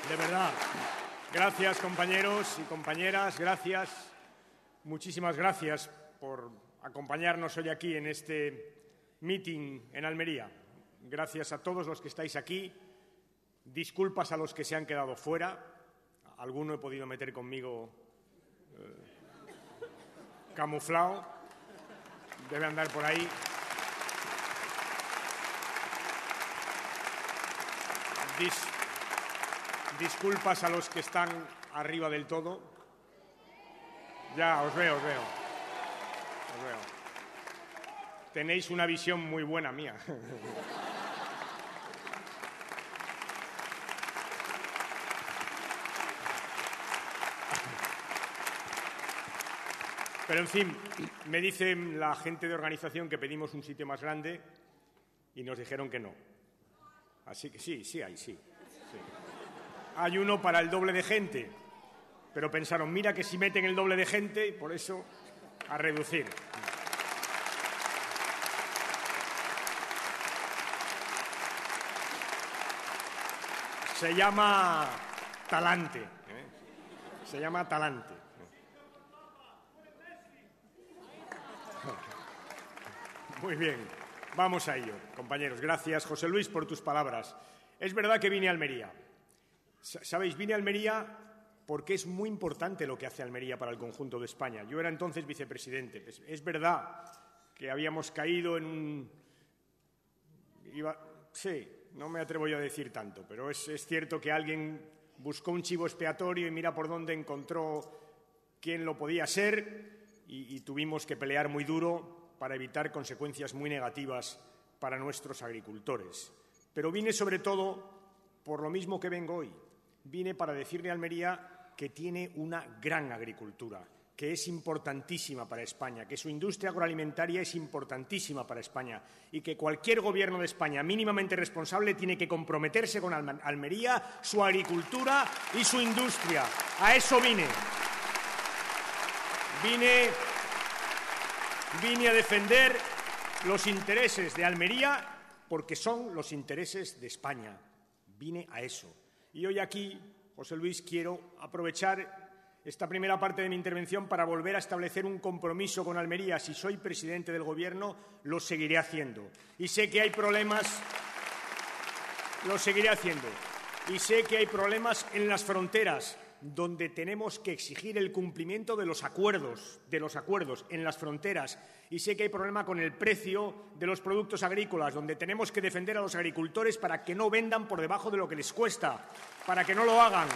De verdad. Gracias, compañeros y compañeras, gracias. Muchísimas gracias por acompañarnos hoy aquí en este meeting en Almería. Gracias a todos los que estáis aquí. Disculpas a los que se han quedado fuera. Alguno he podido meter conmigo camuflado. Debe andar por ahí. Disculpas a los que están arriba del todo. Ya, os veo. Tenéis una visión muy buena mía. Pero, en fin, me dice la gente de organización que pedimos un sitio más grande y nos dijeron que no. Así que sí hay. Hay uno para el doble de gente, pero pensaron, mira que si meten el doble de gente, por eso a reducir. Se llama talante. Se llama talante. Muy bien, vamos a ello, compañeros. Gracias, José Luis, por tus palabras. Es verdad que vine a Almería. ¿Sabéis? Vine a Almería porque es muy importante lo que hace Almería para el conjunto de España. Yo era entonces vicepresidente. Es verdad que habíamos caído en un... Sí, no me atrevo yo a decir tanto, pero es cierto que alguien buscó un chivo expiatorio y mira por dónde encontró quién lo podía ser y tuvimos que pelear muy duro para evitar consecuencias muy negativas para nuestros agricultores. Pero vine sobre todo por lo mismo que vengo hoy. Vine para decirle a Almería que tiene una gran agricultura, que es importantísima para España, que su industria agroalimentaria es importantísima para España y que cualquier gobierno de España mínimamente responsable tiene que comprometerse con Almería, su agricultura y su industria. A eso vine. Vine a defender los intereses de Almería porque son los intereses de España. Vine a eso. Y hoy aquí, José Luis, quiero aprovechar esta primera parte de mi intervención para volver a establecer un compromiso con Almería. Si soy presidente del Gobierno, lo seguiré haciendo. Y sé que hay problemas, lo seguiré haciendo. Y sé que hay problemas en las fronteras, donde tenemos que exigir el cumplimiento de los acuerdos en las fronteras. Y sé que hay problema con el precio de los productos agrícolas, donde tenemos que defender a los agricultores para que no vendan por debajo de lo que les cuesta, para que no lo hagan.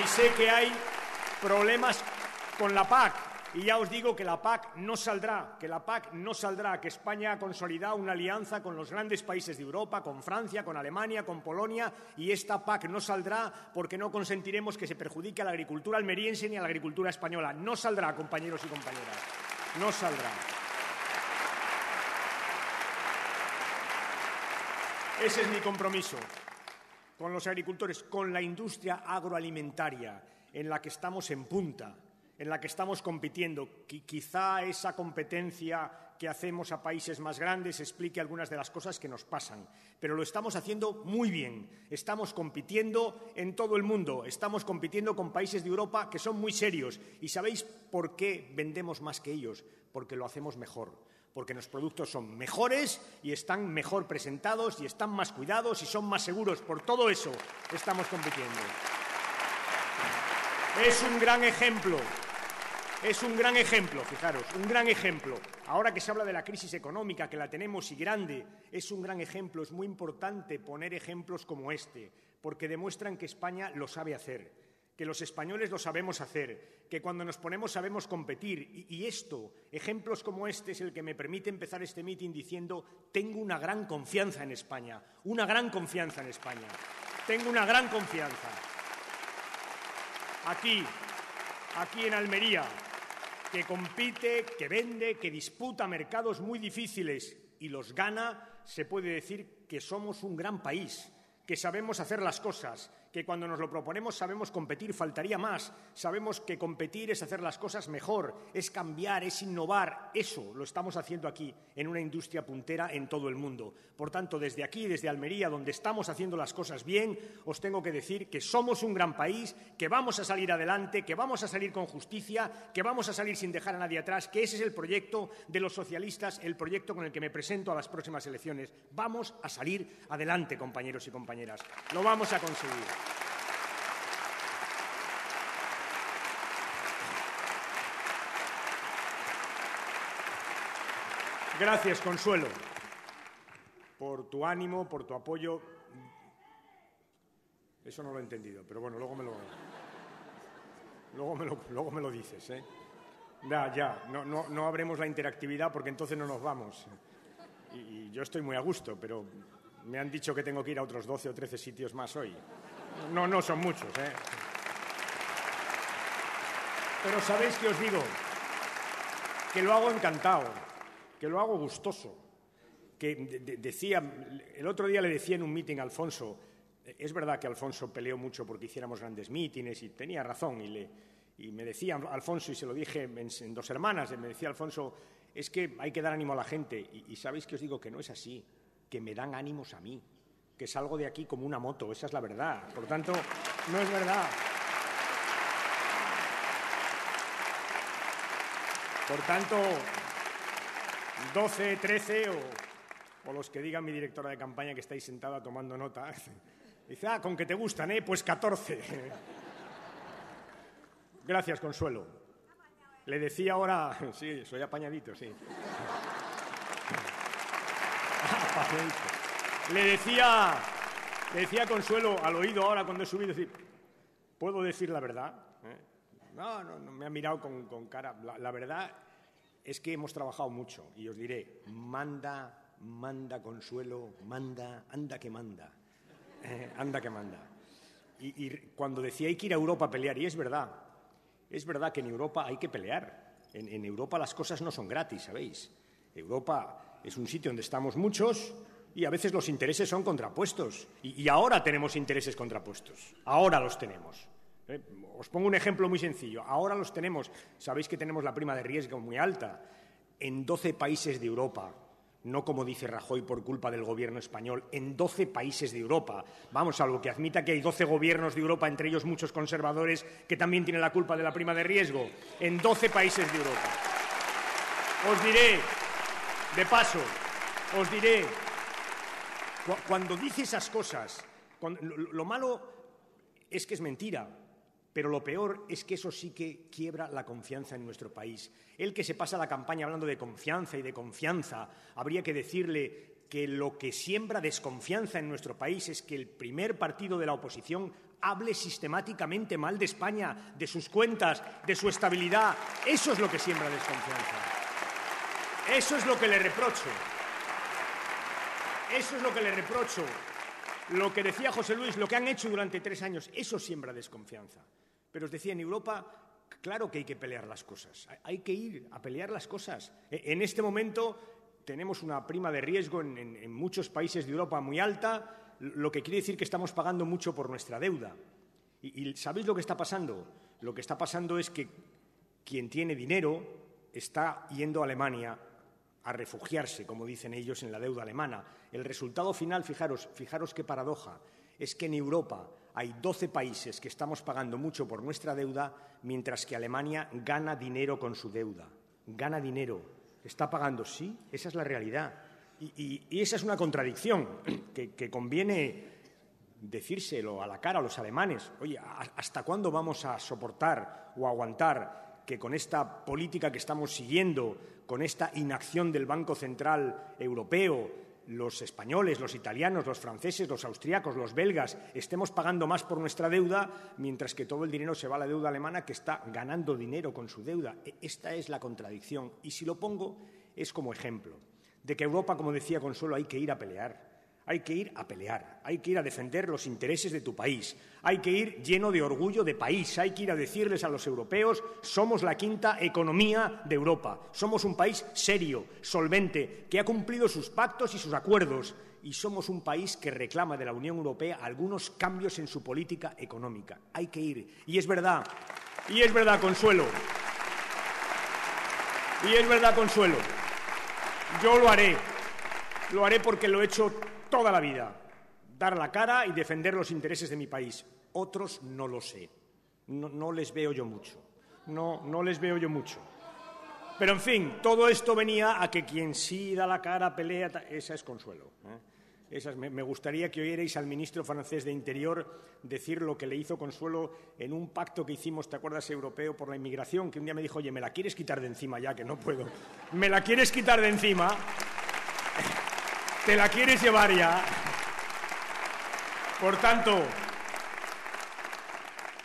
Y sé que hay problemas con la PAC. Y ya os digo que la PAC no saldrá, que España ha consolidado una alianza con los grandes países de Europa, con Francia, con Alemania, con Polonia, y esta PAC no saldrá porque no consentiremos que se perjudique a la agricultura almeriense ni a la agricultura española. No saldrá, compañeros y compañeras, no saldrá. Ese es mi compromiso con los agricultores, con la industria agroalimentaria, en la que estamos en punta, en la que estamos compitiendo. Quizá esa competencia que hacemos a países más grandes explique algunas de las cosas que nos pasan, pero lo estamos haciendo muy bien. Estamos compitiendo en todo el mundo, estamos compitiendo con países de Europa que son muy serios. ¿Y sabéis por qué vendemos más que ellos? Porque lo hacemos mejor, porque los productos son mejores y están mejor presentados y están más cuidados y son más seguros. Por todo eso estamos compitiendo. Es un gran ejemplo. Es un gran ejemplo, fijaros, un gran ejemplo. Ahora que se habla de la crisis económica, que la tenemos y grande, es un gran ejemplo. Es muy importante poner ejemplos como este, porque demuestran que España lo sabe hacer, que los españoles lo sabemos hacer, que cuando nos ponemos sabemos competir. Y esto, ejemplos como este, es el que me permite empezar este mitin diciendo: tengo una gran confianza en España, una gran confianza en España. Tengo una gran confianza. Aquí en Almería, que compite, que vende, que disputa mercados muy difíciles y los gana, se puede decir que somos un gran país, que sabemos hacer las cosas, que cuando nos lo proponemos sabemos competir, faltaría más. Sabemos que competir es hacer las cosas mejor, es cambiar, es innovar. Eso lo estamos haciendo aquí, en una industria puntera en todo el mundo. Por tanto, desde aquí, desde Almería, donde estamos haciendo las cosas bien, os tengo que decir que somos un gran país, que vamos a salir adelante, que vamos a salir con justicia, que vamos a salir sin dejar a nadie atrás, que ese es el proyecto de los socialistas, el proyecto con el que me presento a las próximas elecciones. Vamos a salir adelante, compañeros y compañeras. Lo vamos a conseguir. Gracias, Consuelo, por tu ánimo, por tu apoyo. Eso no lo he entendido, pero bueno, luego me lo dices, ¿eh? Ya, no abremos la interactividad porque entonces no nos vamos. Y yo estoy muy a gusto, pero me han dicho que tengo que ir a otros 12 o 13 sitios más hoy. No son muchos, ¿eh? Pero sabéis que os digo que lo hago encantado, que lo hago gustoso, que decía, el otro día le decía en un meeting a Alfonso, es verdad que Alfonso peleó mucho porque hiciéramos grandes mítines y tenía razón, y me decía Alfonso, y se lo dije en Dos Hermanas, me decía Alfonso, es que hay que dar ánimo a la gente, y sabéis que os digo que no es así, que me dan ánimos a mí, que salgo de aquí como una moto, esa es la verdad, por tanto, no es verdad. Por tanto, 12, 13 o los que diga mi directora de campaña que estáis sentada tomando nota. Dice, con que te gustan, pues 14. Gracias, Consuelo. Le decía ahora... Sí, soy apañadito, sí. Le decía a Consuelo al oído ahora cuando he subido, decir, ¿puedo decir la verdad? No, me ha mirado con cara. La verdad es que hemos trabajado mucho y os diré, manda Consuelo, anda que manda. Anda que manda. Y cuando decía hay que ir a Europa a pelear, y es verdad que en Europa hay que pelear. En Europa las cosas no son gratis, ¿sabéis? Europa es un sitio donde estamos muchos y a veces los intereses son contrapuestos. Y ahora tenemos intereses contrapuestos. Ahora los tenemos. Os pongo un ejemplo muy sencillo. Ahora los tenemos. Sabéis que tenemos la prima de riesgo muy alta. En 12 países de Europa, no como dice Rajoy por culpa del gobierno español, en 12 países de Europa. Vamos, salvo que admita que hay 12 gobiernos de Europa, entre ellos muchos conservadores, que también tienen la culpa de la prima de riesgo. En 12 países de Europa. Os diré, de paso, cuando dice esas cosas, lo malo es que es mentira. Pero lo peor es que eso sí que quiebra la confianza en nuestro país. El que se pasa la campaña hablando de confianza y de confianza, habría que decirle que lo que siembra desconfianza en nuestro país es que el primer partido de la oposición hable sistemáticamente mal de España, de sus cuentas, de su estabilidad. Eso es lo que siembra desconfianza. Eso es lo que le reprocho. Eso es lo que le reprocho. Lo que decía José Luis, lo que han hecho durante 3 años, eso siembra desconfianza. Pero os decía, en Europa, claro que hay que pelear las cosas. Hay que ir a pelear las cosas. En este momento tenemos una prima de riesgo en muchos países de Europa muy alta, lo que quiere decir que estamos pagando mucho por nuestra deuda. ¿Y sabéis lo que está pasando? Lo que está pasando es que quien tiene dinero está yendo a Alemania a refugiarse, como dicen ellos, en la deuda alemana. El resultado final, fijaros qué paradoja, es que en Europa hay 12 países que estamos pagando mucho por nuestra deuda, mientras que Alemania gana dinero con su deuda. Gana dinero. Está pagando, sí, esa es la realidad. Y esa es una contradicción que conviene decírselo a la cara a los alemanes. Oye, ¿hasta cuándo vamos a soportar o aguantar que con esta política que estamos siguiendo, con esta inacción del Banco Central Europeo, los españoles, los italianos, los franceses, los austriacos, los belgas, estemos pagando más por nuestra deuda, mientras que todo el dinero se va a la deuda alemana, que está ganando dinero con su deuda? Esta es la contradicción. Y si lo pongo, es como ejemplo de que Europa, como decía Consuelo, hay que ir a pelear. Hay que ir a pelear, hay que ir a defender los intereses de tu país, hay que ir lleno de orgullo de país, hay que ir a decirles a los europeos, somos la 5ª economía de Europa, somos un país serio, solvente, que ha cumplido sus pactos y sus acuerdos, y somos un país que reclama de la Unión Europea algunos cambios en su política económica. Hay que ir. Y es verdad, Consuelo. Y es verdad, Consuelo. Yo lo haré porque lo he hecho toda la vida. Dar la cara y defender los intereses de mi país. Otros no lo sé. No les veo yo mucho. No les veo yo mucho. Pero, en fin, todo esto venía a que quien sí da la cara, pelea, esa es Consuelo. Me gustaría que oyerais al ministro francés de Interior decir lo que le hizo Consuelo en un pacto que hicimos, ¿te acuerdas?, europeo por la inmigración, que un día me dijo, oye, ¿me la quieres quitar de encima ya, que no puedo? ¿Me la quieres quitar de encima? ¿Te la quieres llevar ya? Por tanto,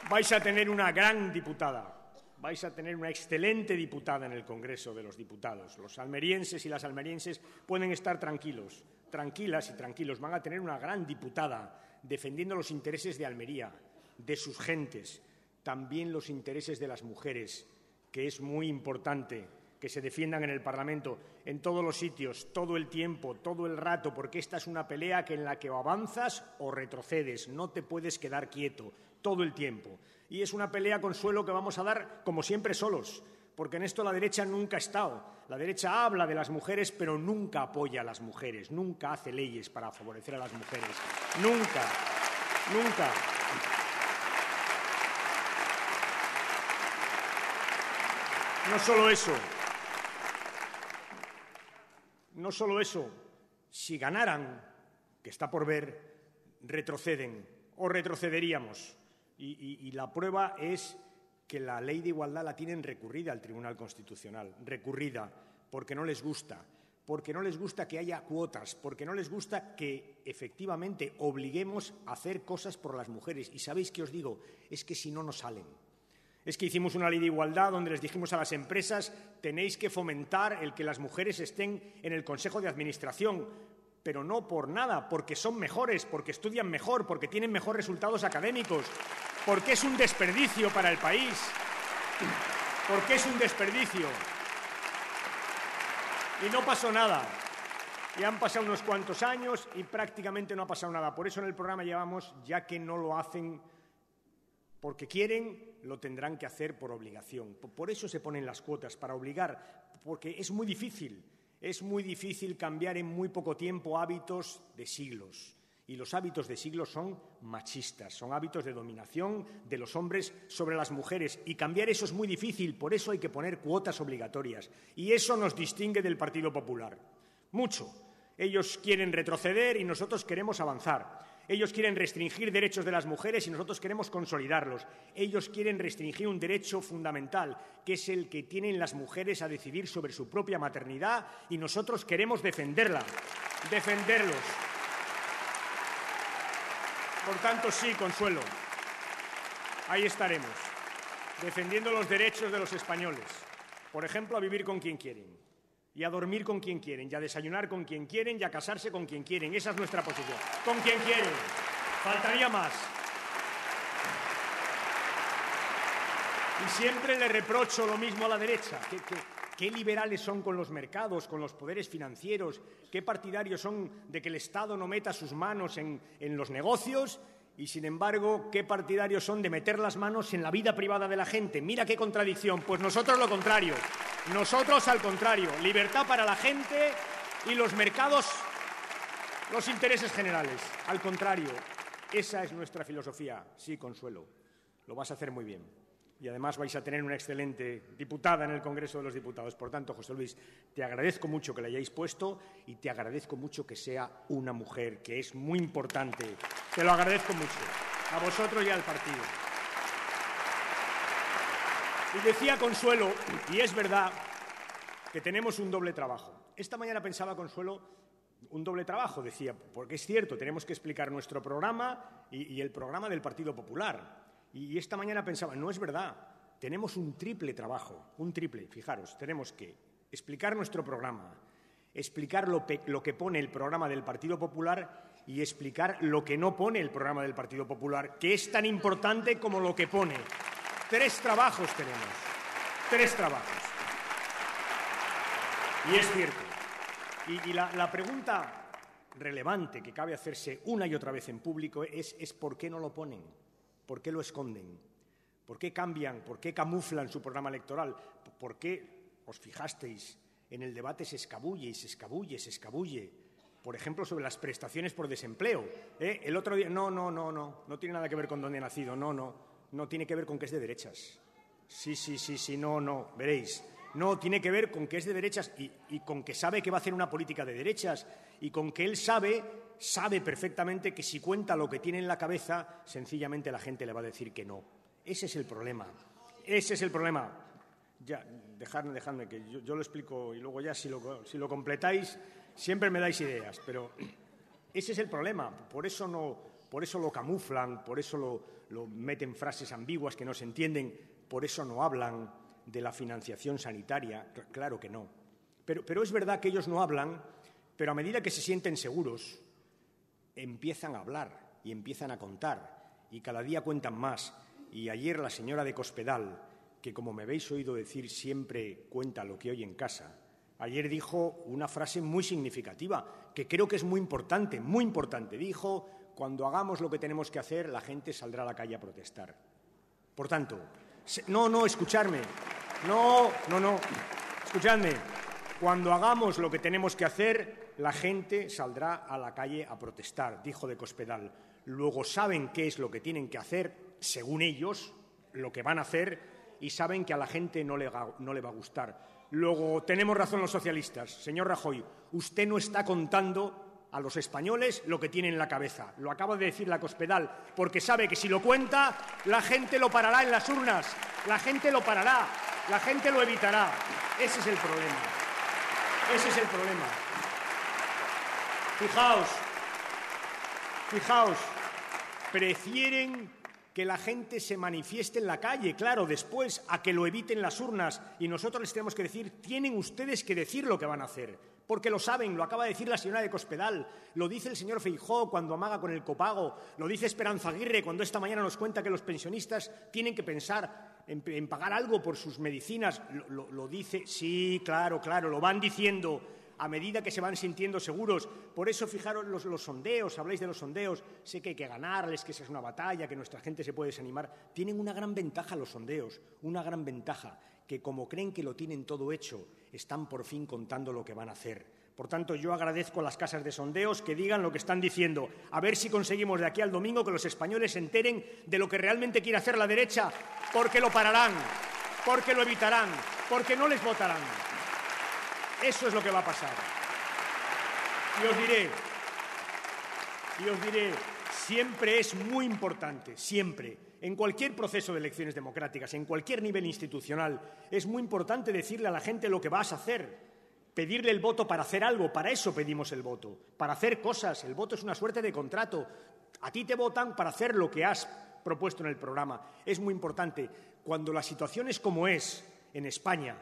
vais a tener una gran diputada. Vais a tener una excelente diputada en el Congreso de los Diputados. Los almerienses y las almerienses pueden estar tranquilos, tranquilas y tranquilos. Van a tener una gran diputada defendiendo los intereses de Almería, de sus gentes, también los intereses de las mujeres, que es muy importante que se defiendan en el Parlamento, en todos los sitios, todo el tiempo, todo el rato, porque esta es una pelea en la que o avanzas o retrocedes, no te puedes quedar quieto todo el tiempo. Y es una pelea, Consuelo, que vamos a dar, como siempre, solos, porque en esto la derecha nunca ha estado. La derecha habla de las mujeres, pero nunca apoya a las mujeres, nunca hace leyes para favorecer a las mujeres. Nunca, nunca. No solo eso, si ganaran, que está por ver, retroceden o retrocederíamos. Y la prueba es que la ley de igualdad la tienen recurrida al Tribunal Constitucional, recurrida, porque no les gusta que haya cuotas, porque no les gusta que efectivamente obliguemos a hacer cosas por las mujeres. Y ¿sabéis qué os digo? Es que si no, no salen. Es que hicimos una ley de igualdad donde les dijimos a las empresas tenéis que fomentar el que las mujeres estén en el Consejo de Administración, pero no por nada, porque son mejores, porque estudian mejor, porque tienen mejores resultados académicos, porque es un desperdicio para el país, porque es un desperdicio. Y no pasó nada. Y han pasado unos cuantos años y prácticamente no ha pasado nada. Por eso en el programa llevamos, ya que no lo hacen porque quieren, lo tendrán que hacer por obligación. Por eso se ponen las cuotas, para obligar, porque es muy difícil. Es muy difícil cambiar en muy poco tiempo hábitos de siglos. Y los hábitos de siglos son machistas, son hábitos de dominación de los hombres sobre las mujeres. Y cambiar eso es muy difícil, por eso hay que poner cuotas obligatorias. Y eso nos distingue del Partido Popular. Mucho. Ellos quieren retroceder y nosotros queremos avanzar. Ellos quieren restringir derechos de las mujeres y nosotros queremos consolidarlos. Ellos quieren restringir un derecho fundamental, que es el que tienen las mujeres a decidir sobre su propia maternidad, y nosotros queremos defenderla, defenderlos. Por tanto, sí, Consuelo, ahí estaremos, defendiendo los derechos de los españoles. Por ejemplo, a vivir con quien quieren. Y a dormir con quien quieren, y a desayunar con quien quieren, y a casarse con quien quieren. Esa es nuestra posición. Con quien quieren. Faltaría más. Y siempre le reprocho lo mismo a la derecha. ¿Qué liberales son con los mercados, con los poderes financieros? ¿Qué partidarios son de que el Estado no meta sus manos en los negocios? Y, sin embargo, ¿qué partidarios son de meter las manos en la vida privada de la gente? Mira qué contradicción. Pues nosotros lo contrario. Nosotros, al contrario, libertad para la gente y los mercados, los intereses generales. Al contrario, esa es nuestra filosofía. Sí, Consuelo, lo vas a hacer muy bien. Y además vais a tener una excelente diputada en el Congreso de los Diputados. Por tanto, José Luis, te agradezco mucho que la hayáis puesto y te agradezco mucho que sea una mujer, que es muy importante. Te lo agradezco mucho, a vosotros y al partido. Y decía Consuelo, y es verdad, que tenemos un doble trabajo. Esta mañana pensaba, Consuelo, un doble trabajo, decía, porque es cierto, tenemos que explicar nuestro programa y el programa del Partido Popular. Y esta mañana pensaba, no es verdad, tenemos un triple trabajo, un triple, fijaros, tenemos que explicar nuestro programa, explicar lo que pone el programa del Partido Popular y explicar lo que no pone el programa del Partido Popular, que es tan importante como lo que pone. 3 trabajos tenemos, 3 trabajos. Y es cierto. Y la pregunta relevante que cabe hacerse una y otra vez en público es por qué no lo ponen, por qué lo esconden, por qué cambian, por qué camuflan su programa electoral, por qué os fijasteis en el debate se escabulle y se escabulle, se escabulle. Por ejemplo, sobre las prestaciones por desempleo. El otro día, no tiene nada que ver con dónde he nacido, no tiene que ver con que es de derechas. Sí, no, veréis. No, tiene que ver con que es de derechas y con que sabe que va a hacer una política de derechas y con que él sabe perfectamente que si cuenta lo que tiene en la cabeza, sencillamente la gente le va a decir que no. Ese es el problema. Ya, dejadme que yo lo explico y luego ya si lo completáis siempre me dais ideas, pero ese es el problema. Por eso lo camuflan, por eso lo meten frases ambiguas que no se entienden, por eso no hablan de la financiación sanitaria. Claro que no. Pero es verdad que ellos no hablan, pero a medida que se sienten seguros, empiezan a hablar y empiezan a contar y cada día cuentan más. Y ayer la señora de Cospedal, que como me habéis oído decir siempre cuenta lo que oye en casa, ayer dijo una frase muy significativa, que creo que es muy importante. Dijo, cuando hagamos lo que tenemos que hacer, la gente saldrá a la calle a protestar. Por tanto, escuchadme. Escuchadme. Cuando hagamos lo que tenemos que hacer, la gente saldrá a la calle a protestar, dijo de Cospedal. Luego saben qué es lo que tienen que hacer, según ellos, lo que van a hacer, y saben que a la gente no le va a gustar. Luego, tenemos razón los socialistas. Señor Rajoy, usted no está contando a los españoles lo que tiene en la cabeza. Lo acaba de decir la Cospedal, porque sabe que si lo cuenta, la gente lo parará en las urnas. La gente lo parará, la gente lo evitará. Ese es el problema. Fijaos, prefieren que la gente se manifieste en la calle, claro, después, a que lo eviten las urnas. Y nosotros les tenemos que decir, tienen ustedes que decir lo que van a hacer, porque lo saben, lo acaba de decir la señora de Cospedal, lo dice el señor Feijóo cuando amaga con el copago, lo dice Esperanza Aguirre cuando esta mañana nos cuenta que los pensionistas tienen que pensar en pagar algo por sus medicinas. Lo dice, sí, claro, lo van diciendo a medida que se van sintiendo seguros. Por eso, fijaros los sondeos, habláis de los sondeos, sé que hay que ganarles, que esa es una batalla, que nuestra gente se puede desanimar. Tienen una gran ventaja los sondeos, una gran ventaja, que como creen que lo tienen todo hecho, están por fin contando lo que van a hacer. Por tanto, yo agradezco a las casas de sondeos que digan lo que están diciendo. A ver si conseguimos de aquí al domingo que los españoles se enteren de lo que realmente quiere hacer la derecha, porque lo pararán, porque lo evitarán, porque no les votarán. Eso es lo que va a pasar. Y os diré, siempre es muy importante, siempre, en cualquier proceso de elecciones democráticas, en cualquier nivel institucional, es muy importante decirle a la gente lo que vas a hacer, pedirle el voto para hacer algo. Para eso pedimos el voto, para hacer cosas. El voto es una suerte de contrato. A ti te votan para hacer lo que has propuesto en el programa. Es muy importante. Cuando la situación es como es en España,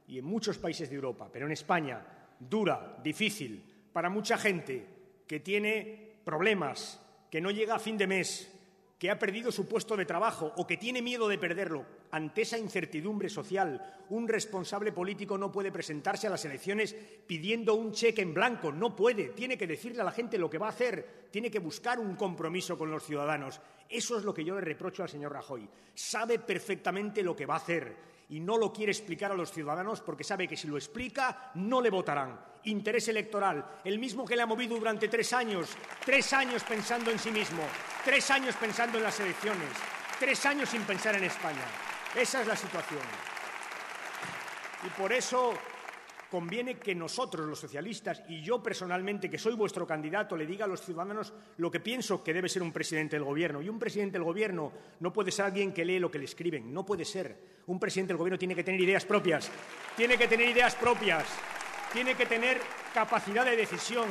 y en muchos países de Europa, pero en España, dura, difícil, para mucha gente que tiene problemas, que no llega a fin de mes, que ha perdido su puesto de trabajo o que tiene miedo de perderlo. Ante esa incertidumbre social, un responsable político no puede presentarse a las elecciones pidiendo un cheque en blanco. No puede. Tiene que decirle a la gente lo que va a hacer. Tiene que buscar un compromiso con los ciudadanos. Eso es lo que yo le reprocho al señor Rajoy. Sabe perfectamente lo que va a hacer y no lo quiere explicar a los ciudadanos porque sabe que si lo explica no le votarán. Interés electoral, el mismo que le ha movido durante 3 años. 3 años pensando en sí mismo, 3 años pensando en las elecciones, 3 años sin pensar en España. Esa es la situación. Y por eso conviene que nosotros, los socialistas, y yo personalmente, que soy vuestro candidato, le diga a los ciudadanos lo que pienso que debe ser un presidente del Gobierno. Y un presidente del Gobierno no puede ser alguien que lee lo que le escriben. No puede ser. Un presidente del Gobierno tiene que tener ideas propias. Tiene que tener ideas propias. Tiene que tener capacidad de decisión.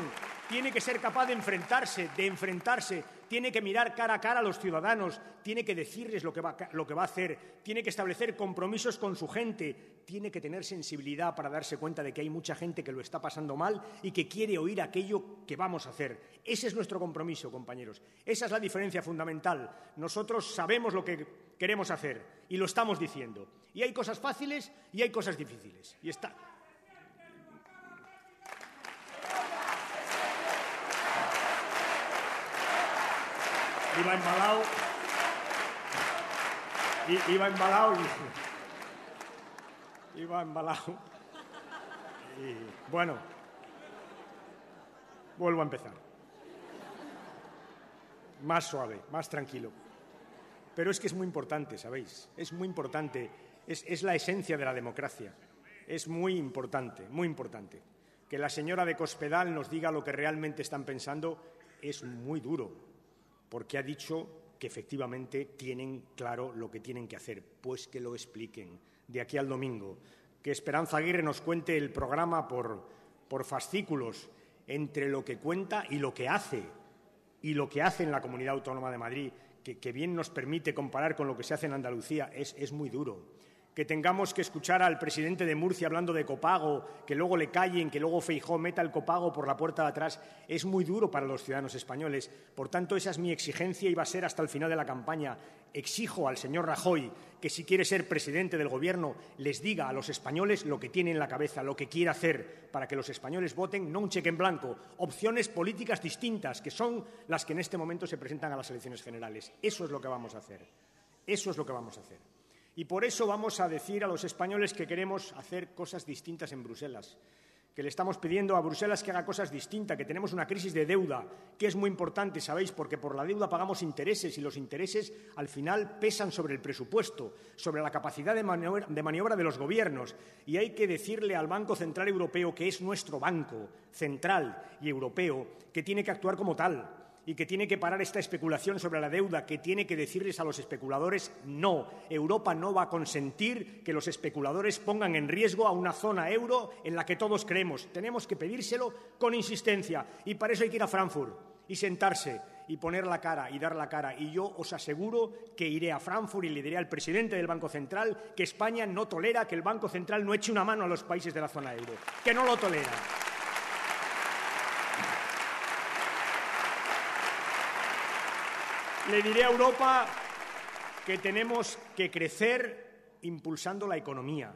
Tiene que ser capaz de enfrentarse. Tiene que mirar cara a cara a los ciudadanos. Tiene que decirles lo que va a hacer. Tiene que establecer compromisos con su gente. Tiene que tener sensibilidad para darse cuenta de que hay mucha gente que lo está pasando mal y que quiere oír aquello que vamos a hacer. Ese es nuestro compromiso, compañeros. Esa es la diferencia fundamental. Nosotros sabemos lo que queremos hacer y lo estamos diciendo. Y hay cosas fáciles y hay cosas difíciles. Y está. Iba embalado. Y bueno, vuelvo a empezar. Más suave, más tranquilo. Pero es que es muy importante, ¿sabéis? Es muy importante. Es la esencia de la democracia. Es muy importante, muy importante. Que la señora de Cospedal nos diga lo que realmente están pensando es muy duro, porque ha dicho que efectivamente tienen claro lo que tienen que hacer. Pues que lo expliquen de aquí al domingo. Que Esperanza Aguirre nos cuente el programa por fascículos entre lo que cuenta y lo que hace en la Comunidad Autónoma de Madrid, que bien nos permite comparar con lo que se hace en Andalucía, es muy duro. Que tengamos que escuchar al presidente de Murcia hablando de copago, que luego le callen, que luego Feijóo meta el copago por la puerta de atrás, es muy duro para los ciudadanos españoles. Por tanto, esa es mi exigencia y va a ser hasta el final de la campaña. Exijo al señor Rajoy que, si quiere ser presidente del Gobierno, les diga a los españoles lo que tiene en la cabeza, lo que quiere hacer para que los españoles voten, no un cheque en blanco, opciones políticas distintas, que son las que en este momento se presentan a las elecciones generales. Eso es lo que vamos a hacer. Eso es lo que vamos a hacer. Y por eso vamos a decir a los españoles que queremos hacer cosas distintas en Bruselas, que le estamos pidiendo a Bruselas que haga cosas distintas, que tenemos una crisis de deuda, que es muy importante, ¿sabéis? Porque por la deuda pagamos intereses y los intereses al final pesan sobre el presupuesto, sobre la capacidad de maniobra de los gobiernos. Y hay que decirle al Banco Central Europeo, que es nuestro banco central y europeo, que tiene que actuar como tal y que tiene que parar esta especulación sobre la deuda, que tiene que decirles a los especuladores no. Europa no va a consentir que los especuladores pongan en riesgo a una zona euro en la que todos creemos. Tenemos que pedírselo con insistencia y para eso hay que ir a Frankfurt y sentarse y poner la cara y dar la cara. Y yo os aseguro que iré a Frankfurt y le diré al presidente del Banco Central que España no tolera que el Banco Central no eche una mano a los países de la zona euro, que no lo tolera. Le diré a Europa que tenemos que crecer impulsando la economía,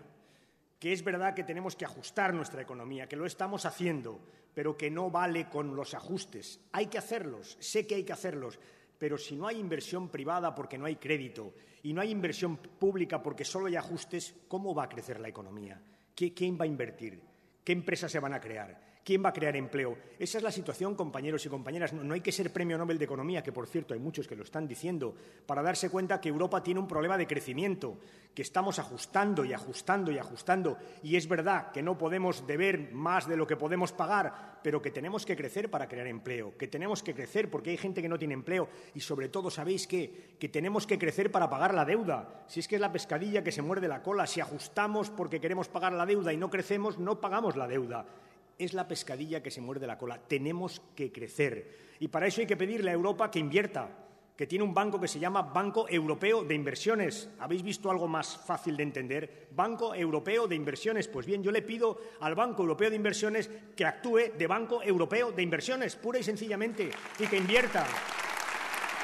que es verdad que tenemos que ajustar nuestra economía, que lo estamos haciendo, pero que no vale con los ajustes. Hay que hacerlos, sé que hay que hacerlos, pero si no hay inversión privada porque no hay crédito y no hay inversión pública porque solo hay ajustes, ¿cómo va a crecer la economía? ¿Quién va a invertir? ¿Qué empresas se van a crear? ¿Quién va a crear empleo? Esa es la situación, compañeros y compañeras. No hay que ser Premio Nobel de Economía, que, por cierto, hay muchos que lo están diciendo, para darse cuenta que Europa tiene un problema de crecimiento, que estamos ajustando y ajustando y ajustando. Y es verdad que no podemos deber más de lo que podemos pagar, pero que tenemos que crecer para crear empleo, que tenemos que crecer porque hay gente que no tiene empleo y, sobre todo, ¿sabéis qué? Que tenemos que crecer para pagar la deuda. Si es que es la pescadilla que se muerde la cola, si ajustamos porque queremos pagar la deuda y no crecemos, no pagamos la deuda. Es la pescadilla que se muerde la cola. Tenemos que crecer. Y para eso hay que pedirle a Europa que invierta, que tiene un banco que se llama Banco Europeo de Inversiones. ¿Habéis visto algo más fácil de entender? Banco Europeo de Inversiones. Pues bien, yo le pido al Banco Europeo de Inversiones que actúe de Banco Europeo de Inversiones, pura y sencillamente, y que invierta,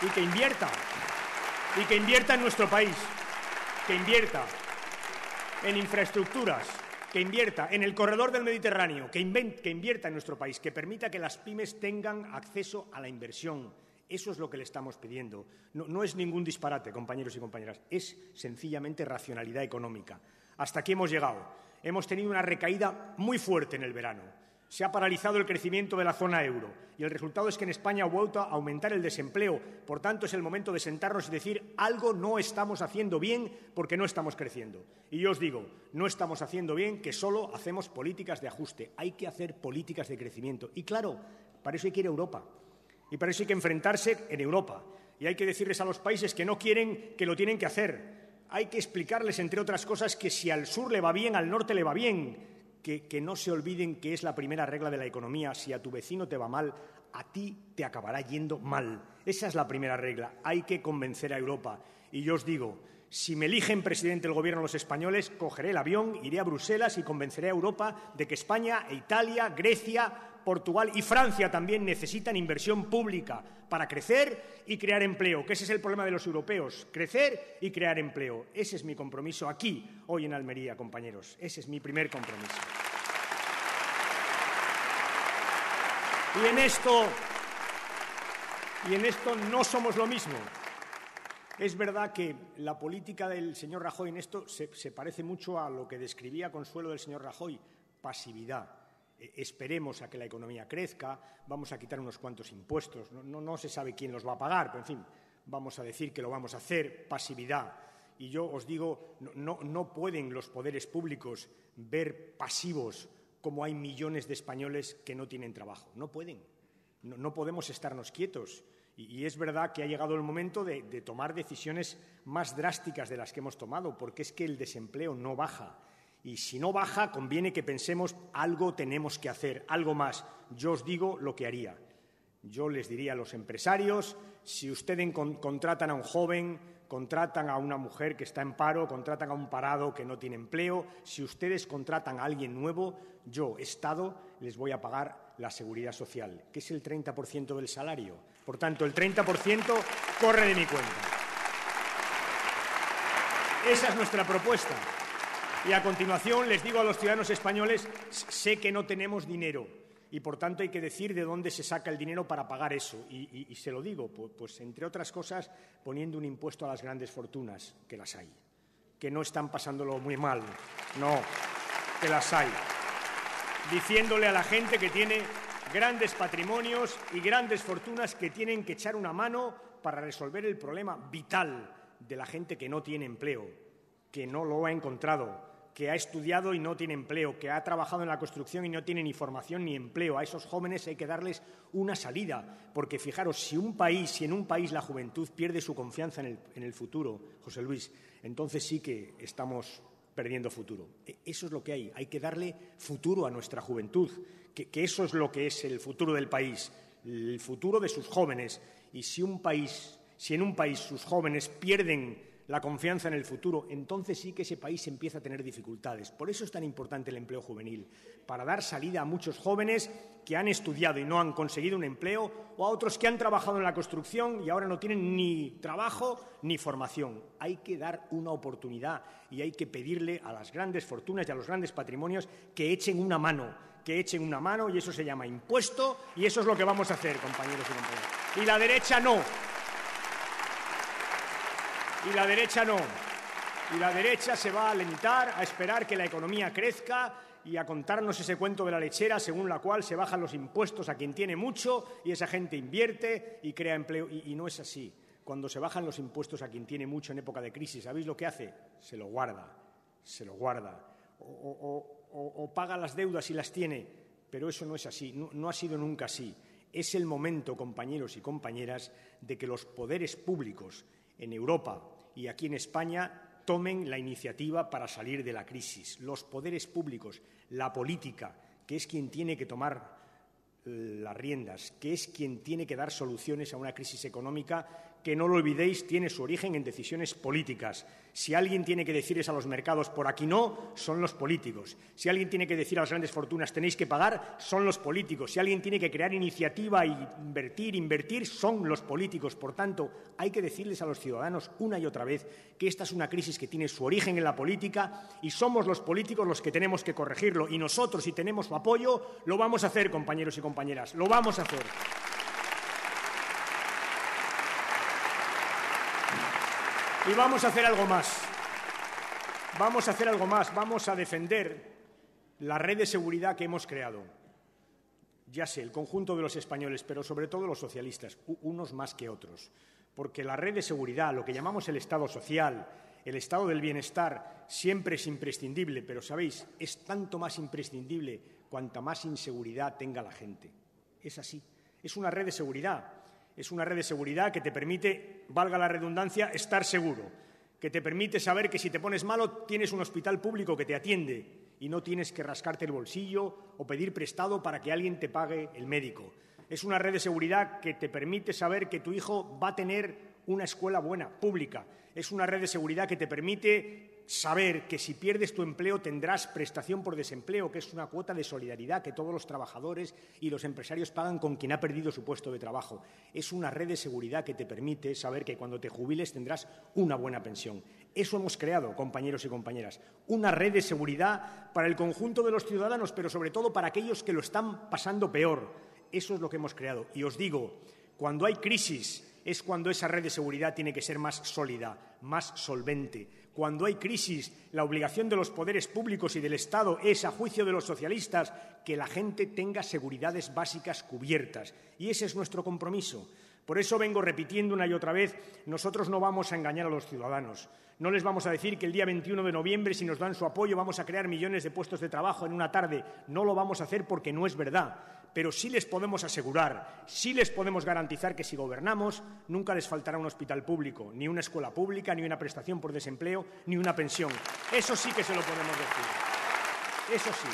y que invierta, y que invierta en nuestro país, que invierta en infraestructuras, que invierta en el corredor del Mediterráneo, que invierta en nuestro país, que permita que las pymes tengan acceso a la inversión. Eso es lo que le estamos pidiendo. No es ningún disparate, compañeros y compañeras, es sencillamente racionalidad económica. Hasta aquí hemos llegado. Hemos tenido una recaída muy fuerte en el verano. Se ha paralizado el crecimiento de la zona euro y el resultado es que en España ha vuelto a aumentar el desempleo. Por tanto, es el momento de sentarnos y decir algo no estamos haciendo bien porque no estamos creciendo. Y yo os digo, no estamos haciendo bien que solo hacemos políticas de ajuste. Hay que hacer políticas de crecimiento. Y claro, para eso hay que ir a Europa. Y para eso hay que enfrentarse en Europa. Y hay que decirles a los países que no quieren, que lo tienen que hacer. Hay que explicarles, entre otras cosas, que si al sur le va bien, al norte le va bien. Que no se olviden que es la primera regla de la economía. Si a tu vecino te va mal, a ti te acabará yendo mal. Esa es la primera regla. Hay que convencer a Europa. Y yo os digo, si me eligen presidente del Gobierno los españoles, cogeré el avión, iré a Bruselas y convenceré a Europa de que España, Italia, Grecia, Portugal y Francia también necesitan inversión pública para crecer y crear empleo, que ese es el problema de los europeos, crecer y crear empleo. Ese es mi compromiso aquí, hoy en Almería, compañeros. Ese es mi primer compromiso. Y en esto Y en esto no somos lo mismo. Es verdad que la política del señor Rajoy en esto se parece mucho a lo que describía Consuelo del señor Rajoy, pasividad. Esperemos a que la economía crezca, vamos a quitar unos cuantos impuestos, no se sabe quién los va a pagar, pero en fin, vamos a decir que lo vamos a hacer, pasividad. Y yo os digo, no pueden los poderes públicos ver pasivos como hay millones de españoles que no tienen trabajo, no pueden, no podemos estarnos quietos. Y es verdad que ha llegado el momento de tomar decisiones más drásticas de las que hemos tomado, porque es que el desempleo no baja. Y si no baja, conviene que pensemos algo tenemos que hacer, algo más. Yo os digo lo que haría. Yo les diría a los empresarios, si ustedes contratan a un joven, contratan a una mujer que está en paro, contratan a un parado que no tiene empleo, si ustedes contratan a alguien nuevo, yo, Estado, les voy a pagar la seguridad social, que es el 30% del salario. Por tanto, el 30% corre de mi cuenta. Esa es nuestra propuesta. Y a continuación les digo a los ciudadanos españoles, sé que no tenemos dinero y, por tanto, hay que decir de dónde se saca el dinero para pagar eso. Y se lo digo, pues, entre otras cosas, poniendo un impuesto a las grandes fortunas, que las hay, que no están pasándolo muy mal, no, que las hay. Diciéndole a la gente que tiene grandes patrimonios y grandes fortunas que tienen que echar una mano para resolver el problema vital de la gente que no tiene empleo, que no lo ha encontrado, que ha estudiado y no tiene empleo, que ha trabajado en la construcción y no tiene ni formación ni empleo. A esos jóvenes hay que darles una salida, porque fijaros, si en un país la juventud pierde su confianza en el futuro, José Luis, entonces sí que estamos perdiendo futuro. Eso es lo que hay que darle futuro a nuestra juventud, que eso es lo que es el futuro del país, el futuro de sus jóvenes. Y si en un país sus jóvenes pierden la confianza en el futuro, entonces sí que ese país empieza a tener dificultades. Por eso es tan importante el empleo juvenil, para dar salida a muchos jóvenes que han estudiado y no han conseguido un empleo, o a otros que han trabajado en la construcción y ahora no tienen ni trabajo ni formación. Hay que dar una oportunidad y hay que pedirle a las grandes fortunas y a los grandes patrimonios que echen una mano, y eso se llama impuesto, y eso es lo que vamos a hacer, compañeros y compañeras. Y la derecha no. Y la derecha se va a limitar a esperar que la economía crezca y a contarnos ese cuento de la lechera según la cual se bajan los impuestos a quien tiene mucho y esa gente invierte y crea empleo. Y no es así. Cuando se bajan los impuestos a quien tiene mucho en época de crisis, ¿sabéis lo que hace? Se lo guarda. O paga las deudas si las tiene. Pero eso no es así, no ha sido nunca así. Es el momento, compañeros y compañeras, de que los poderes públicos en Europa y aquí en España tomen la iniciativa para salir de la crisis. Los poderes públicos, la política, que es quien tiene que tomar las riendas, que es quien tiene que dar soluciones a una crisis económica que, no lo olvidéis, tiene su origen en decisiones políticas. Si alguien tiene que decirles a los mercados por aquí no, son los políticos. Si alguien tiene que decir a las grandes fortunas tenéis que pagar, son los políticos. Si alguien tiene que crear iniciativa y invertir, son los políticos. Por tanto, hay que decirles a los ciudadanos una y otra vez que esta es una crisis que tiene su origen en la política y somos los políticos los que tenemos que corregirlo. Y nosotros, si tenemos su apoyo, lo vamos a hacer, compañeros y compañeras, lo vamos a hacer. Y vamos a hacer algo más. Vamos a defender la red de seguridad que hemos creado. Ya sé, el conjunto de los españoles, pero sobre todo los socialistas, unos más que otros. Porque la red de seguridad, lo que llamamos el Estado social, el Estado del bienestar, siempre es imprescindible, pero, ¿sabéis?, es tanto más imprescindible cuanta más inseguridad tenga la gente. Es así. Es una red de seguridad. Es una red de seguridad que te permite, valga la redundancia, estar seguro, que te permite saber que si te pones malo tienes un hospital público que te atiende y no tienes que rascarte el bolsillo o pedir prestado para que alguien te pague el médico. Es una red de seguridad que te permite saber que tu hijo va a tener una escuela buena, pública. Es una red de seguridad que te permite saber que si pierdes tu empleo tendrás prestación por desempleo, que es una cuota de solidaridad que todos los trabajadores y los empresarios pagan con quien ha perdido su puesto de trabajo. Es una red de seguridad que te permite saber que cuando te jubiles tendrás una buena pensión. Eso hemos creado, compañeros y compañeras, una red de seguridad para el conjunto de los ciudadanos, pero sobre todo para aquellos que lo están pasando peor. Eso es lo que hemos creado. Y os digo, Cuando hay crisis es cuando esa red de seguridad tiene que ser más sólida, más solvente. Cuando hay crisis, la obligación de los poderes públicos y del Estado es, a juicio de los socialistas, que la gente tenga seguridades básicas cubiertas. Y ese es nuestro compromiso. Por eso vengo repitiendo una y otra vez, nosotros no vamos a engañar a los ciudadanos. No les vamos a decir que el día 21 de noviembre, si nos dan su apoyo, vamos a crear millones de puestos de trabajo en una tarde. No lo vamos a hacer porque no es verdad. Pero sí les podemos asegurar, sí les podemos garantizar que si gobernamos nunca les faltará un hospital público, ni una escuela pública, ni una prestación por desempleo, ni una pensión. Eso sí que se lo podemos decir. Eso sí.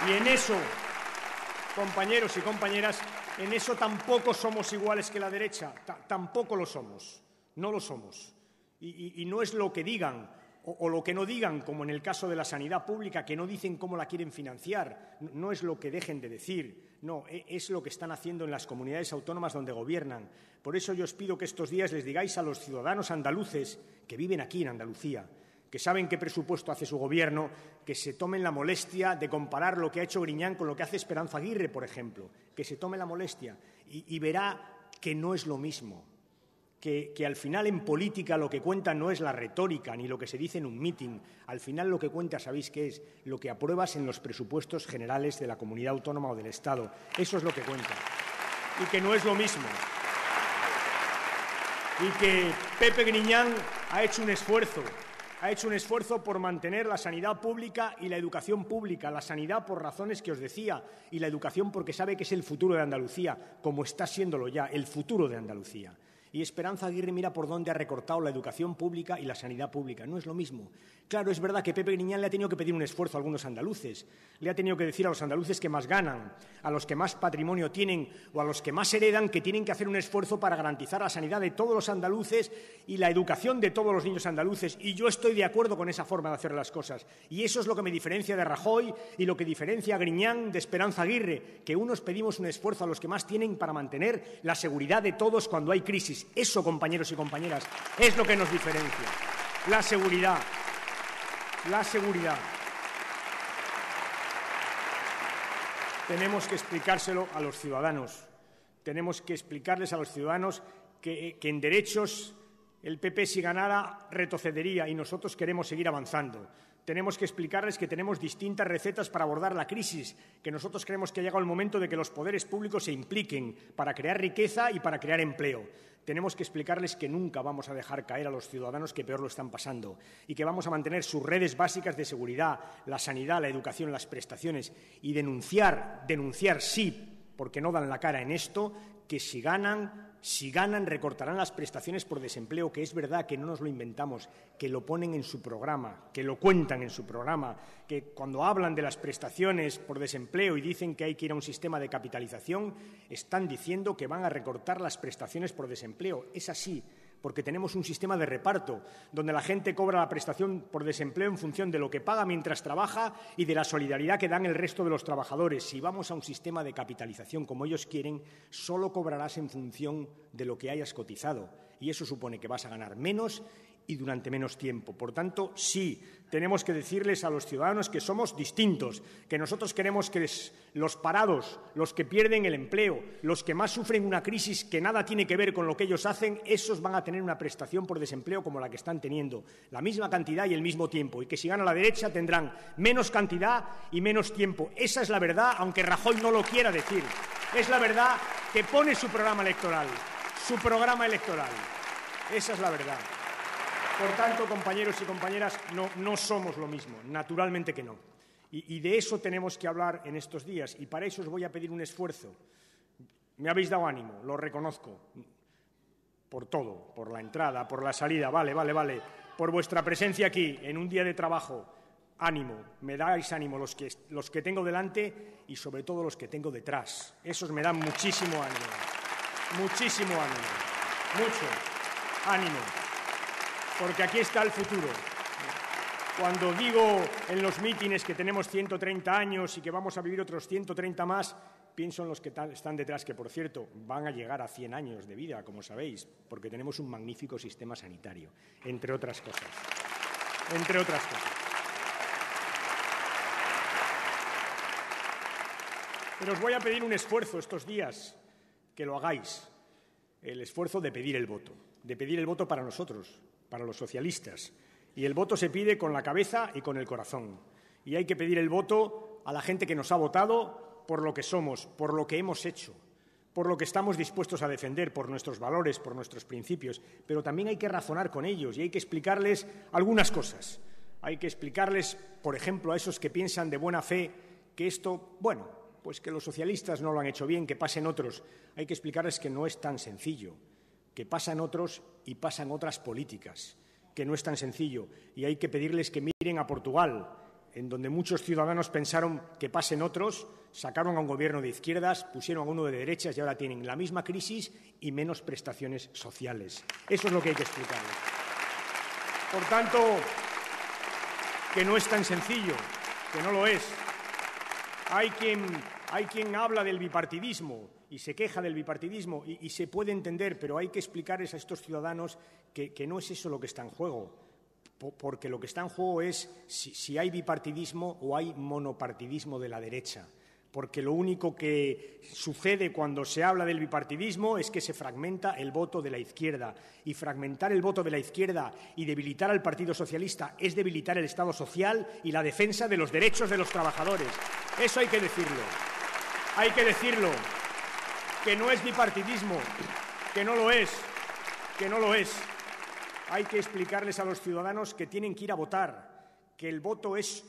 Y en eso, compañeros y compañeras, en eso tampoco somos iguales que la derecha. Tampoco lo somos. No lo somos. Y no es lo que digan o lo que no digan, como en el caso de la sanidad pública, que no dicen cómo la quieren financiar. No es lo que dejen de decir, no, es lo que están haciendo en las comunidades autónomas donde gobiernan. Por eso yo os pido que estos días les digáis a los ciudadanos andaluces que viven aquí en Andalucía, que saben qué presupuesto hace su Gobierno, que se tomen la molestia de comparar lo que ha hecho Griñán con lo que hace Esperanza Aguirre, por ejemplo, que se tome la molestia y verá que no es lo mismo. Que al final en política lo que cuenta no es la retórica ni lo que se dice en un mitin. Al final lo que cuenta, ¿sabéis qué es? Lo que apruebas en los presupuestos generales de la comunidad autónoma o del Estado. Eso es lo que cuenta. Y que no es lo mismo. Y que Pepe Griñán ha hecho un esfuerzo por mantener la sanidad pública y la educación pública. La sanidad por razones que os decía y la educación porque sabe que es el futuro de Andalucía, como está siéndolo ya, el futuro de Andalucía. Y Esperanza Aguirre mira por dónde ha recortado la educación pública y la sanidad pública. No es lo mismo. Claro, es verdad que Pepe Griñán le ha tenido que pedir un esfuerzo a algunos andaluces. Le ha tenido que decir a los andaluces que más ganan, a los que más patrimonio tienen o a los que más heredan que tienen que hacer un esfuerzo para garantizar la sanidad de todos los andaluces y la educación de todos los niños andaluces. Y yo estoy de acuerdo con esa forma de hacer las cosas. Y eso es lo que me diferencia de Rajoy y lo que diferencia a Griñán de Esperanza Aguirre, que unos pedimos un esfuerzo a los que más tienen para mantener la seguridad de todos cuando hay crisis. Eso, compañeros y compañeras, es lo que nos diferencia. La seguridad. La seguridad. Tenemos que explicárselo a los ciudadanos. Tenemos que explicarles a los ciudadanos que en derechos el PP, si ganara, retrocedería y nosotros queremos seguir avanzando. Tenemos que explicarles que tenemos distintas recetas para abordar la crisis, que nosotros creemos que ha llegado el momento de que los poderes públicos se impliquen para crear riqueza y para crear empleo. Tenemos que explicarles que nunca vamos a dejar caer a los ciudadanos que peor lo están pasando y que vamos a mantener sus redes básicas de seguridad, la sanidad, la educación, las prestaciones y denunciar sí, porque no dan la cara en esto, que si ganan recortarán las prestaciones por desempleo, que es verdad que no nos lo inventamos, que lo ponen en su programa, que lo cuentan en su programa, que cuando hablan de las prestaciones por desempleo y dicen que hay que ir a un sistema de capitalización, están diciendo que van a recortar las prestaciones por desempleo. Es así, porque tenemos un sistema de reparto, donde la gente cobra la prestación por desempleo en función de lo que paga mientras trabaja y de la solidaridad que dan el resto de los trabajadores. Si vamos a un sistema de capitalización como ellos quieren, solo cobrarás en función de lo que hayas cotizado. Y eso supone que vas a ganar menos y durante menos tiempo. Por tanto, sí, tenemos que decirles a los ciudadanos que somos distintos, que nosotros queremos que los parados, los que pierden el empleo, los que más sufren una crisis que nada tiene que ver con lo que ellos hacen, esos van a tener una prestación por desempleo como la que están teniendo, la misma cantidad y el mismo tiempo, y que si gana la derecha tendrán menos cantidad y menos tiempo. Esa es la verdad, aunque Rajoy no lo quiera decir. Es la verdad que pone su programa electoral. Su programa electoral. Esa es la verdad. Por tanto, compañeros y compañeras, no somos lo mismo, naturalmente que no. Y de eso tenemos que hablar en estos días, y para eso os voy a pedir un esfuerzo. Me habéis dado ánimo, lo reconozco, por todo, por la entrada, por la salida, vale, por vuestra presencia aquí, en un día de trabajo, ánimo, me dais ánimo los que tengo delante y sobre todo los que tengo detrás. Esos me dan muchísimo ánimo, mucho ánimo. Porque aquí está el futuro. Cuando digo en los mítines que tenemos 130 años y que vamos a vivir otros 130 más, pienso en los que están detrás, que, por cierto, van a llegar a 100 años de vida, como sabéis, porque tenemos un magnífico sistema sanitario, entre otras cosas. Pero os voy a pedir un esfuerzo estos días, que lo hagáis, el esfuerzo de pedir el voto para nosotros, para los socialistas. Y el voto se pide con la cabeza y con el corazón. Y hay que pedir el voto a la gente que nos ha votado por lo que somos, por lo que hemos hecho, por lo que estamos dispuestos a defender, por nuestros valores, por nuestros principios. Pero también hay que razonar con ellos y hay que explicarles algunas cosas. Hay que explicarles, por ejemplo, a esos que piensan de buena fe que esto, pues que los socialistas no lo han hecho bien, que pasen otros. Hay que explicarles que no es tan sencillo, que pasan otros y pasan otras políticas, que no es tan sencillo. Y hay que pedirles que miren a Portugal, en donde muchos ciudadanos pensaron que pasen otros, sacaron a un gobierno de izquierdas, pusieron a uno de derechas y ahora tienen la misma crisis y menos prestaciones sociales. Eso es lo que hay que explicarles. Por tanto, que no es tan sencillo, que no lo es. Hay quien habla del bipartidismo y se queja del bipartidismo y se puede entender, pero hay que explicarles a estos ciudadanos que no es eso lo que está en juego, porque lo que está en juego es si hay bipartidismo o hay monopartidismo de la derecha. Porque lo único que sucede cuando se habla del bipartidismo es que se fragmenta el voto de la izquierda. Y fragmentar el voto de la izquierda y debilitar al Partido Socialista es debilitar el Estado social y la defensa de los derechos de los trabajadores. Eso hay que decirlo. Hay que decirlo. Que no es bipartidismo, que no lo es, que no lo es. Hay que explicarles a los ciudadanos que tienen que ir a votar, que el voto es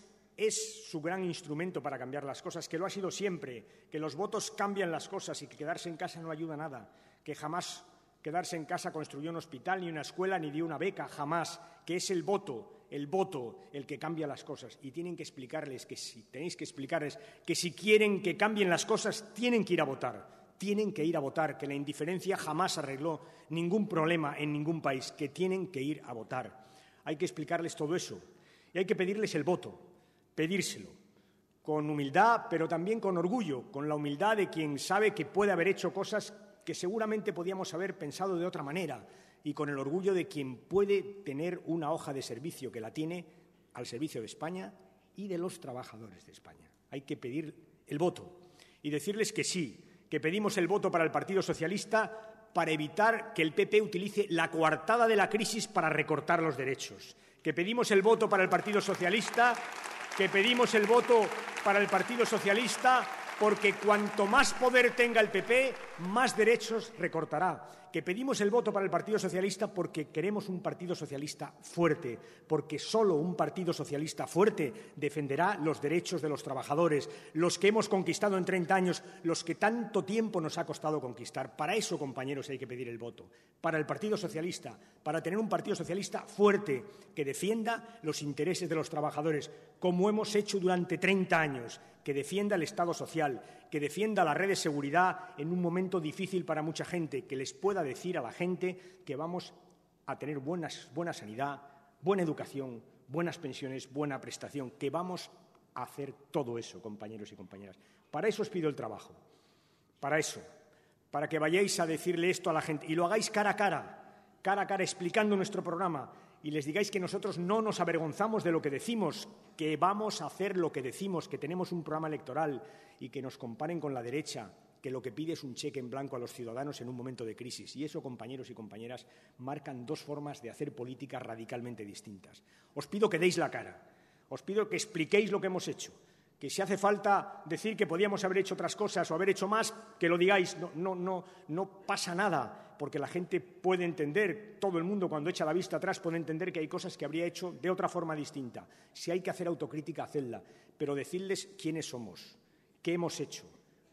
su gran instrumento para cambiar las cosas, que lo ha sido siempre, que los votos cambian las cosas y que quedarse en casa no ayuda a nada, que jamás quedarse en casa construyó un hospital, ni una escuela, ni dio una beca, jamás, que es el voto el que cambia las cosas. Y tenéis que explicarles que si quieren que cambien las cosas, tienen que ir a votar, que la indiferencia jamás arregló ningún problema en ningún país, que tienen que ir a votar. Hay que explicarles todo eso y hay que pedirles el voto. Pedírselo, con humildad, pero también con orgullo, con la humildad de quien sabe que puede haber hecho cosas que seguramente podíamos haber pensado de otra manera, y con el orgullo de quien puede tener una hoja de servicio que la tiene al servicio de España y de los trabajadores de España. Hay que pedir el voto y decirles que sí, que pedimos el voto para el Partido Socialista para evitar que el PP utilice la coartada de la crisis para recortar los derechos, que pedimos el voto para el Partido Socialista porque cuanto más poder tenga el PP, más derechos recortará. Que pedimos el voto para el Partido Socialista porque queremos un Partido Socialista fuerte, porque solo un Partido Socialista fuerte defenderá los derechos de los trabajadores, los que hemos conquistado en 30 años, los que tanto tiempo nos ha costado conquistar. Para eso, compañeros, hay que pedir el voto. Para el Partido Socialista, para tener un Partido Socialista fuerte que defienda los intereses de los trabajadores, como hemos hecho durante 30 años, que defienda el Estado social, que defienda la red de seguridad en un momento difícil para mucha gente, que les pueda decir a la gente que vamos a tener buena sanidad, buena educación, buenas pensiones, buena prestación, que vamos a hacer todo eso, compañeros y compañeras. Para eso os pido el trabajo, para eso, para que vayáis a decirle esto a la gente y lo hagáis cara a cara, explicando nuestro programa, y les digáis que nosotros no nos avergonzamos de lo que decimos, que vamos a hacer lo que decimos, que tenemos un programa electoral y que nos comparen con la derecha, que lo que pide es un cheque en blanco a los ciudadanos en un momento de crisis. Y eso, compañeros y compañeras, marcan dos formas de hacer política radicalmente distintas. Os pido que deis la cara, os pido que expliquéis lo que hemos hecho, que si hace falta decir que podíamos haber hecho otras cosas o haber hecho más, que lo digáis, no pasa nada, porque la gente puede entender, todo el mundo cuando echa la vista atrás puede entender que hay cosas que habría hecho de otra forma distinta. Si hay que hacer autocrítica, hacedla, pero decidles quiénes somos, qué hemos hecho,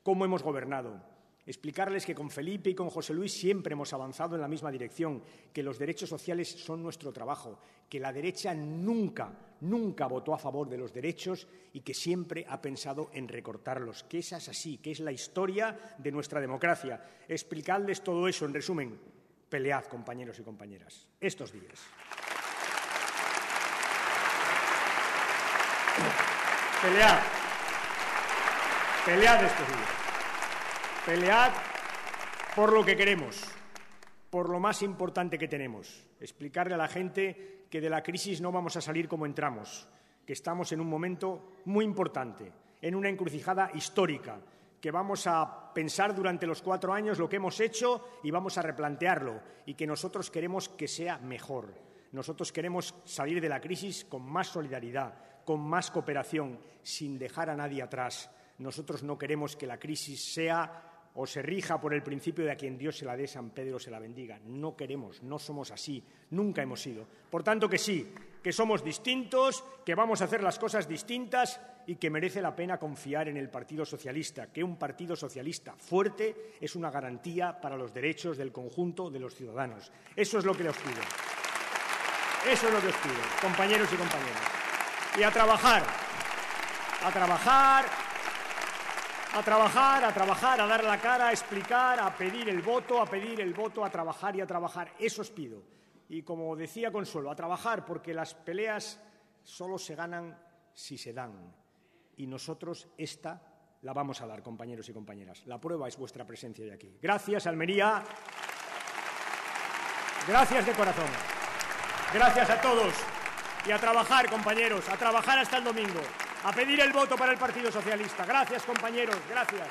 cómo hemos gobernado. Explicarles que con Felipe y con José Luis siempre hemos avanzado en la misma dirección, que los derechos sociales son nuestro trabajo, que la derecha nunca votó a favor de los derechos y que siempre ha pensado en recortarlos, que esa es así, que es la historia de nuestra democracia. Explicarles todo eso, en resumen, pelead, compañeros y compañeras, estos días. Pelead estos días. Pelead por lo que queremos, por lo más importante que tenemos. Explicarle a la gente que de la crisis no vamos a salir como entramos, que estamos en un momento muy importante, en una encrucijada histórica, que vamos a pensar durante los 4 años lo que hemos hecho y vamos a replantearlo, y que nosotros queremos que sea mejor. Nosotros queremos salir de la crisis con más solidaridad, con más cooperación, sin dejar a nadie atrás. Nosotros no queremos que la crisis sea o se rija por el principio de a quien Dios se la dé, San Pedro se la bendiga. No queremos, no somos así, nunca hemos sido. Por tanto, que sí, que somos distintos, que vamos a hacer las cosas distintas y que merece la pena confiar en el Partido Socialista, que un Partido Socialista fuerte es una garantía para los derechos del conjunto de los ciudadanos. Eso es lo que les pido. Eso es lo que os pido, compañeros y compañeras. Y a trabajar, a trabajar, a trabajar, a trabajar, a dar la cara, a explicar, a pedir el voto, a trabajar y a trabajar. Eso os pido. Y como decía Consuelo, a trabajar, porque las peleas solo se ganan si se dan. Y nosotros esta la vamos a dar, compañeros y compañeras. La prueba es vuestra presencia hoy aquí. Gracias, Almería. Gracias de corazón. Gracias a todos. Y a trabajar, compañeros, a trabajar hasta el domingo. A pedir el voto para el Partido Socialista. Gracias, compañeros. Gracias.